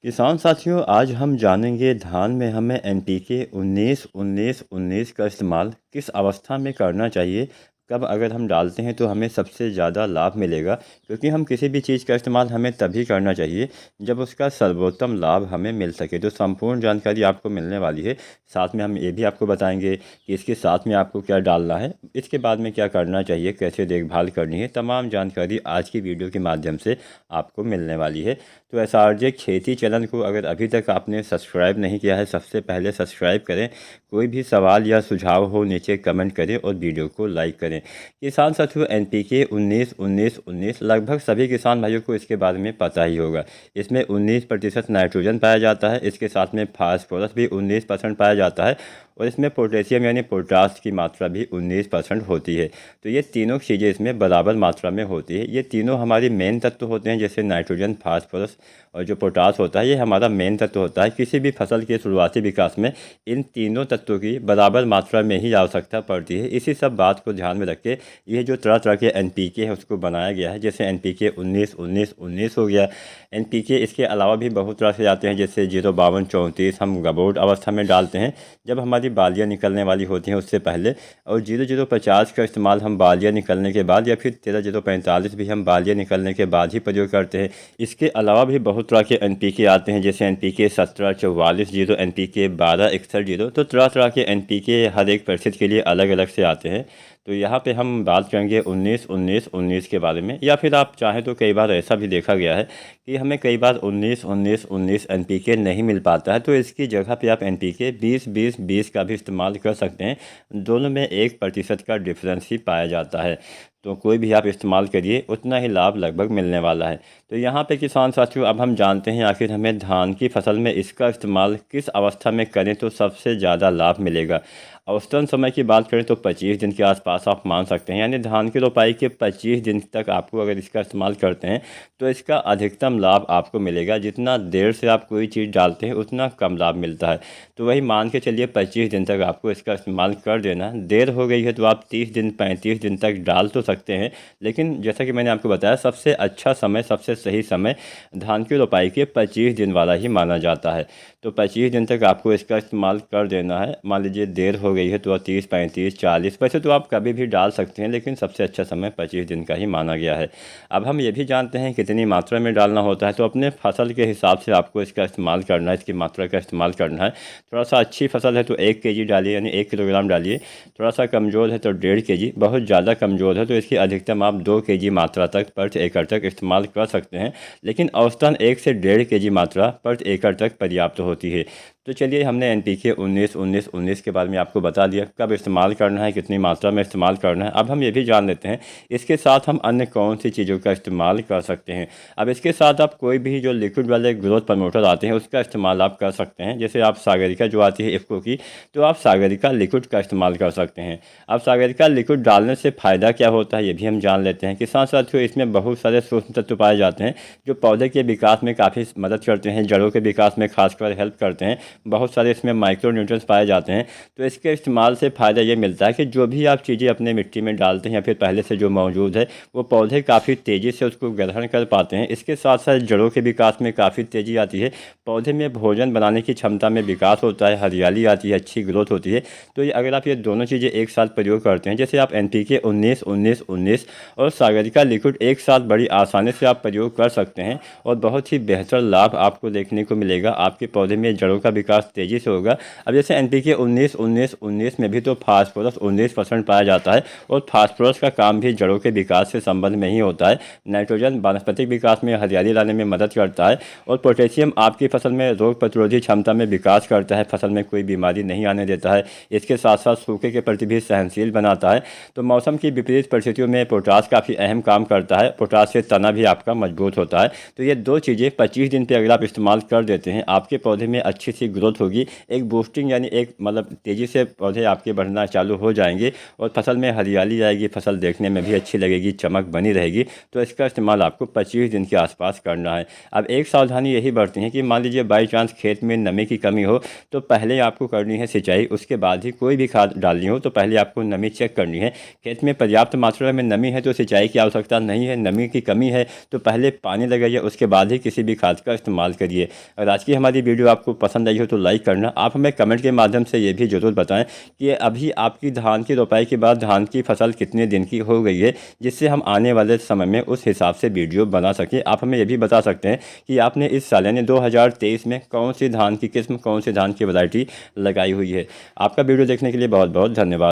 किसान साथियों, आज हम जानेंगे धान में हमें एनपीके 19-19-19 का इस्तेमाल किस अवस्था में करना चाहिए। कब अगर हम डालते हैं तो हमें सबसे ज़्यादा लाभ मिलेगा, क्योंकि हम किसी भी चीज़ का इस्तेमाल हमें तभी करना चाहिए जब उसका सर्वोत्तम लाभ हमें मिल सके। तो संपूर्ण जानकारी आपको मिलने वाली है। साथ में हम ये भी आपको बताएंगे कि इसके साथ में आपको क्या डालना है, इसके बाद में क्या करना चाहिए, कैसे देखभाल करनी है। तमाम जानकारी आज की वीडियो के माध्यम से आपको मिलने वाली है। तो एसआरजे खेती चैनल को अगर अभी तक आपने सब्सक्राइब नहीं किया है, सबसे पहले सब्सक्राइब करें। कोई भी सवाल या सुझाव हो नीचे कमेंट करें और वीडियो को लाइक करें। किसान साथियों, एनपीके 19-19-19 लगभग सभी किसान भाइयों को इसके बारे में पता ही होगा। इसमें 19% नाइट्रोजन पाया जाता है। इसके साथ में फास्फोरस भी 19% पाया जाता है और इसमें पोटेशियम यानी पोटास की मात्रा भी 19% होती है। तो ये तीनों चीज़ें इसमें बराबर मात्रा में होती है। ये तीनों हमारी मेन तत्व होते हैं, जैसे नाइट्रोजन, फास्फोरस और जो पोटास होता है, ये हमारा मेन तत्व होता है। किसी भी फसल के शुरुआती विकास में इन तीनों तत्वों की बराबर मात्रा में ही आवश्यकता पड़ती है। इसी सब बात को ध्यान में रख के ये जो तरह तरह के एनपीके है उसको बनाया गया है। जैसे एनपीके 19-19-19 हो गया। एनपीके इसके अलावा भी बहुत तरह से आते हैं, जैसे 052-34 हम गबोट अवस्था में डालते हैं जब हमारी बालियाँ निकलने वाली होती हैं उससे पहले, और 0050 का इस्तेमाल हम बालियाँ निकलने के बाद, या फिर 13045 भी हम बालियाँ निकलने के बाद ही प्रयोग करते हैं। इसके अलावा भी बहुत तरह के एनपीके आते हैं, जैसे एनपीके 1744-0, एनपीके 1261-0। तो तरह तरह के एनपीके हर एक परिस्थिति के लिए अलग अलग से आते हैं। तो यहाँ पे हम बात करेंगे 19-19-19 के बारे में। या फिर आप चाहें तो कई बार ऐसा भी देखा गया है कि हमें कई बार 19-19-19 एनपीके नहीं मिल पाता है, तो इसकी जगह पे आप एनपीके 20-20-20 का भी इस्तेमाल कर सकते हैं। दोनों में 1% का डिफरेंस ही पाया जाता है। तो कोई भी आप इस्तेमाल करिए, उतना ही लाभ लगभग मिलने वाला है। तो यहाँ पे किसान साथियों, अब हम जानते हैं आखिर हमें धान की फसल में इसका इस्तेमाल किस अवस्था में करें तो सबसे ज़्यादा लाभ मिलेगा। औसतन समय की बात करें तो 25 दिन के आसपास आप मान सकते हैं, यानी धान की रोपाई के 25 दिन तक आपको अगर इसका इस्तेमाल करते हैं तो इसका अधिकतम लाभ आपको मिलेगा। जितना देर से आप कोई चीज़ डालते हैं उतना कम लाभ मिलता है। तो वही मान के चलिए 25 दिन तक आपको इसका इस्तेमाल कर देना। देर हो गई है तो आप 30 दिन 35 दिन तक डाल तो सकते हैं, लेकिन जैसा कि मैंने आपको बताया, सबसे अच्छा समय, सबसे सही समय धान की रोपाई के 25 दिन वाला ही माना जाता है। तो 25 दिन तक आपको इसका इस्तेमाल कर देना है। मान लीजिए देर हो गई है तो 30, 35, 40, वैसे तो आप कभी भी डाल सकते हैं, लेकिन सबसे अच्छा समय 25 दिन का ही माना गया है। अब हम ये भी जानते हैं कितनी मात्रा में डालना होता है। तो अपने फसल के हिसाब से आपको इसका इस्तेमाल करना है, इसकी मात्रा का इस्तेमाल करना है। थोड़ा सा अच्छी फसल है तो 1 kg डालिए, यानी 1 किलोग्राम डालिए। थोड़ा सा कमज़ोर है तो 1.5 kg, बहुत ज़्यादा कमज़ोर है तो इसकी अधिकतम आप 2 kg मात्रा तक पर एकड़ तक इस्तेमाल कर सकते हैं, लेकिन औसतन 1 से 1.5 kg मात्रा पर एकड़ तक पर्याप्त होती है। तो चलिए, हमने एनपीके 19-19-19 के बारे में आपको बता दिया, कब इस्तेमाल करना है, कितनी मात्रा में इस्तेमाल करना है। अब हम ये भी जान लेते हैं इसके साथ हम अन्य कौन सी चीज़ों का इस्तेमाल कर सकते हैं। अब इसके साथ आप कोई भी जो लिक्विड वाले ग्रोथ प्रमोटर आते हैं उसका इस्तेमाल आप कर सकते हैं। जैसे आप सागरिका जो आती है इफ़को की, तो आप सागरिका लिक्विड का इस्तेमाल कर सकते हैं। अब सागरिका लिक्विड डालने से फ़ायदा क्या होता है ये भी हम जान लेते हैं। किसान साथियों, इसमें बहुत सारे सूक्ष्म तत्व पाए जाते हैं जो पौधे के विकास में काफ़ी मदद करते हैं, जड़ों के विकास में खासकर हेल्प करते हैं। बहुत सारे इसमें माइक्रो न्यूट्रिएंट्स पाए जाते हैं। तो इसके इस्तेमाल से फ़ायदा ये मिलता है कि जो भी आप चीज़ें अपने मिट्टी में डालते हैं या फिर पहले से जो मौजूद है, वो पौधे काफ़ी तेज़ी से उसको ग्रहण कर पाते हैं। इसके साथ साथ जड़ों के विकास में काफ़ी तेज़ी आती है, पौधे में भोजन बनाने की क्षमता में विकास होता है, हरियाली आती है, अच्छी ग्रोथ होती है। तो ये अगर आप ये दोनों चीज़ें एक साथ प्रयोग करते हैं, जैसे आप एनपीके 19-19-19 और सागरिका लिक्विड एक साथ बड़ी आसानी से आप प्रयोग कर सकते हैं और बहुत ही बेहतर लाभ आपको देखने को मिलेगा। आपके पौधे में जड़ों का विकास तेज़ी से होगा। अब जैसे एनपीके 19-19-19 में भी तो फास्फोरस 19% पाया जाता है और फास्फोरस का काम भी जड़ों के विकास से संबंध में ही होता है। नाइट्रोजन वानस्पतिक विकास में हरियाली लाने में मदद करता है और पोटेशियम आपकी फसल में रोग प्रतिरोधी क्षमता में विकास करता है, फसल में कोई बीमारी नहीं आने देता है। इसके साथ साथ सूखे के प्रति भी सहनशील बनाता है। तो मौसम की विपरीत परिस्थितियों में पोटास काफ़ी अहम काम करता है। पोटास से तना भी आपका मजबूत होता है। तो ये दो चीज़ें 25 दिन पर अगर आप इस्तेमाल कर देते हैं, आपके पौधे में अच्छी सी की ग्रोथ होगी, एक बूस्टिंग यानी एक मतलब तेज़ी से पौधे आपके बढ़ना चालू हो जाएंगे और फसल में हरियाली आएगी, फसल देखने में भी अच्छी लगेगी, चमक बनी रहेगी। तो इसका इस्तेमाल आपको 25 दिन के आसपास करना है। अब एक सावधानी यही बरती है कि मान लीजिए बाई चांस खेत में नमी की कमी हो तो पहले आपको करनी है सिंचाई, उसके बाद ही कोई भी खाद डालनी हो तो पहले आपको नमी चेक करनी है। खेत में पर्याप्त मात्रा में नमी है तो सिंचाई की आवश्यकता नहीं है, नमी की कमी है तो पहले पानी लगाइए, उसके बाद ही किसी भी खाद का इस्तेमाल करिए। अगर आज की हमारी वीडियो आपको पसंद आई हो तो लाइक करना। आप हमें कमेंट के माध्यम से ये भी ज़रूर बताएं कि अभी आपकी धान की रोपाई के बाद धान की फसल कितने दिन की हो गई है, जिससे हम आने वाले समय में उस हिसाब से वीडियो बना सकें। आप हमें ये भी बता सकते हैं कि आपने इस साल यानी 2023 में कौन सी धान की किस्म, कौन सी धान की वैरायटी लगाई हुई है। आपका वीडियो देखने के लिए बहुत बहुत धन्यवाद।